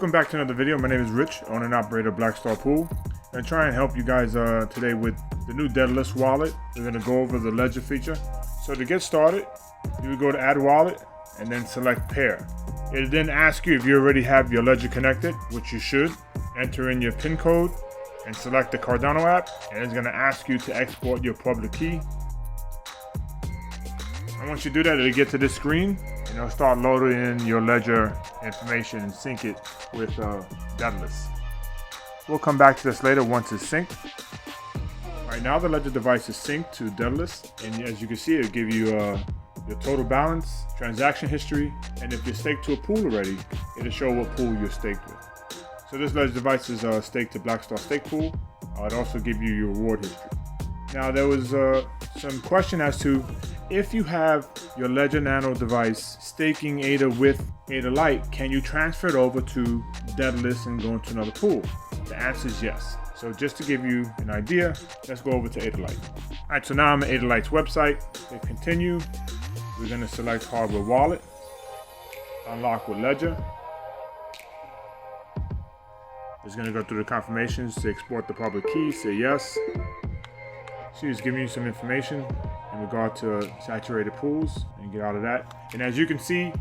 Welcome back to another video. My name is Rich, owner and operator of Blackstar Pool. I'm going to try and help you guys today with the new Daedalus wallet. We're going to go over the Ledger feature. So to get started, you would go to Add Wallet and then select Pair. It'll then ask you if you already have your Ledger connected, which you should. Enter in your PIN code and select the Cardano app, and it's going to ask you to export your public key. And once you do that, it'll get to this screen and it'll start loading in your Ledger information and sync it with Daedalus. We'll come back to this later once it's synced. Right now the Ledger device is synced to Daedalus, and as you can see, it'll give you your total balance, transaction history, and if you're staked to a pool already, it'll show what pool you're staked with. So this Ledger device is staked to Blackstar Stake Pool. It'll also give you your reward history. Now there was some question as to if you have your Ledger Nano device staking ADA with ADAlite, can you transfer it over to Daedalus and go into another pool? The answer is yes. So just to give you an idea, let's go over to ADAlite. All right, so now I'm at ADAlite's website. Hit continue. We're going to select hardware wallet, unlock with Ledger. It's going to go through the confirmations to export the public key, say yes. She's giving you some information in regard to saturated pools and get out of that. And as you can see,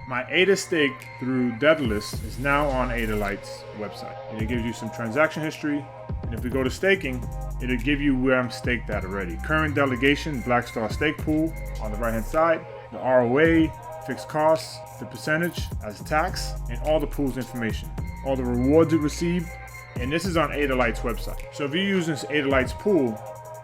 my ADA stake through Daedalus is now on ADAlite's website. And it gives you some transaction history. And if we go to staking, it'll give you where I'm staked at already. Current delegation, Blackstar Stake Pool on the right hand side, the ROA, fixed costs, the percentage as tax, and all the pool's information. All the rewards it received, and this is on ADAlite's website. So if you're using ADAlite's pool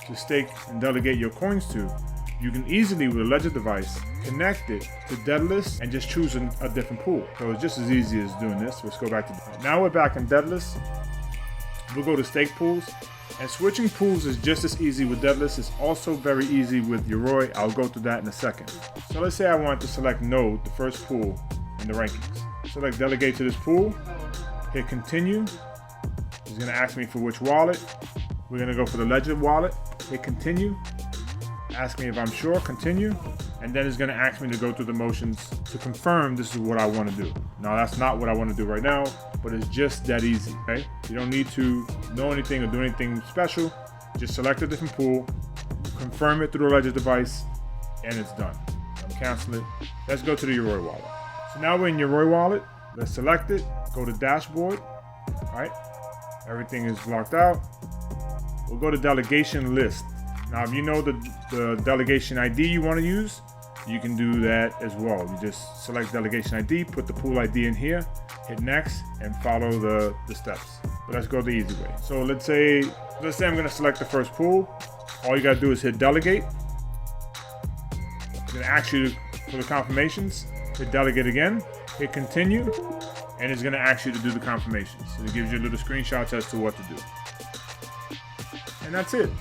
to stake and delegate your coins to, you can easily, with a Ledger device, connect it to Daedalus and just choose a different pool. So it's just as easy as doing this. Let's go back to, now we're back in Daedalus. We'll go to stake pools, and switching pools is just as easy with Daedalus. It's also very easy with Yoroi. I'll go through that in a second. So let's say I want to select Node, the first pool in the rankings. Select delegate to this pool, hit continue. It's gonna ask me for which wallet. We're gonna go for the Ledger wallet, hit continue. Ask me if I'm sure, continue, and then it's going to ask me to go through the motions to confirm this is what I want to do. Now that's not what I want to do right now, but it's just that easy, okay? You don't need to know anything or do anything special. Just select a different pool, confirm it through the Ledger device, and it's done. I'm canceling it. Let's go to the Yoroi wallet. So now we're in Yoroi wallet. Let's select it, go to dashboard, all right? Everything is blocked out. We'll go to delegation list. Now, if you know the delegation ID you want to use, you can do that as well. You just select delegation ID, put the pool ID in here, hit next, and follow the steps. But let's go the easy way. So let's say I'm going to select the first pool. All you got to do is hit delegate. It's going to ask you for the confirmations. Hit delegate again, hit continue, and it's going to ask you to do the confirmations. So it gives you little screenshots as to what to do. And that's it.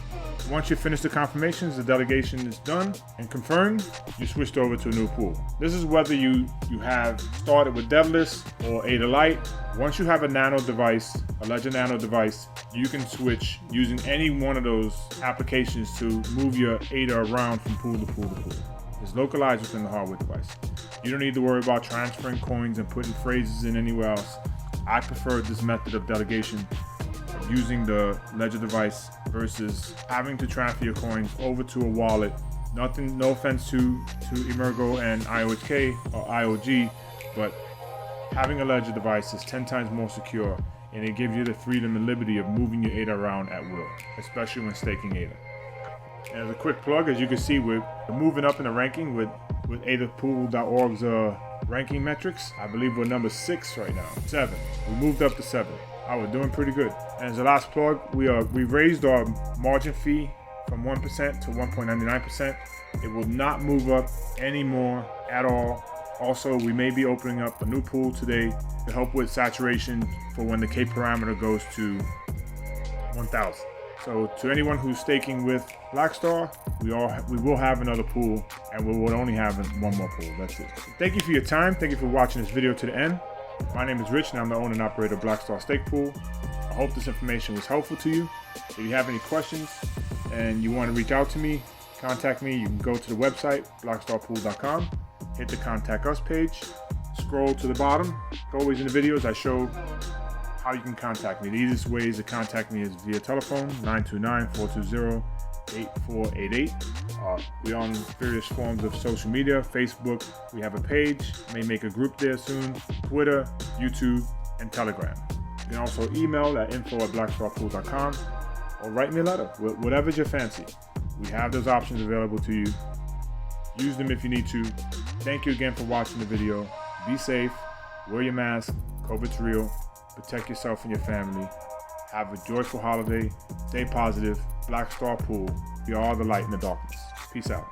Once you finish the confirmations, the delegation is done and confirmed, you switched over to a new pool. This is whether you have started with Daedalus or ADAlite. Once you have a Nano device, a Ledger Nano device, you can switch using any one of those applications to move your ADA around from pool to pool to pool. It's localized within the hardware device. You don't need to worry about transferring coins and putting phrases in anywhere else. I prefer this method of delegation, using the Ledger device versus having to transfer your coins over to a wallet. No offense to Emergo and IOHK or IOG, but having a Ledger device is 10 times more secure, and it gives you the freedom and liberty of moving your ADA around at will, especially when staking ADA. And as a quick plug, as you can see, we're moving up in the ranking with ADApool.org's ranking metrics. I believe we're number 6 right now. 7. We moved up to 7. We're doing pretty good. And as a last plug, we raised our margin fee from 1% to 1.99%. It will not move up anymore at all. Also, we may be opening up a new pool today to help with saturation for when the K parameter goes to 1,000. So to anyone who's staking with Blackstar, we will have another pool, and we will only have one more pool. That's it. Thank you for your time. Thank you for watching this video to the end. My name is Rich, and I'm the owner and operator of Blackstar Stake Pool. I hope this information was helpful to you. If you have any questions and you want to reach out to me, contact me. You can go to the website, blackstarpool.com, hit the Contact Us page, scroll to the bottom. Always in the videos, I show how you can contact me. The easiest ways to contact me is via telephone, 929-420-8488. We're on various forms of social media. Facebook, we have a page, may make a group there soon. Twitter, YouTube, and Telegram. You can also email at info@blackstarpool.com or write me a letter, whatever's your fancy. We have those options available to you. Use them if you need to. Thank you again for watching the video. Be safe, wear your mask, COVID's real, protect yourself and your family. Have a joyful holiday, stay positive. Black Star Pool, we are the light in the darkness. Peace out.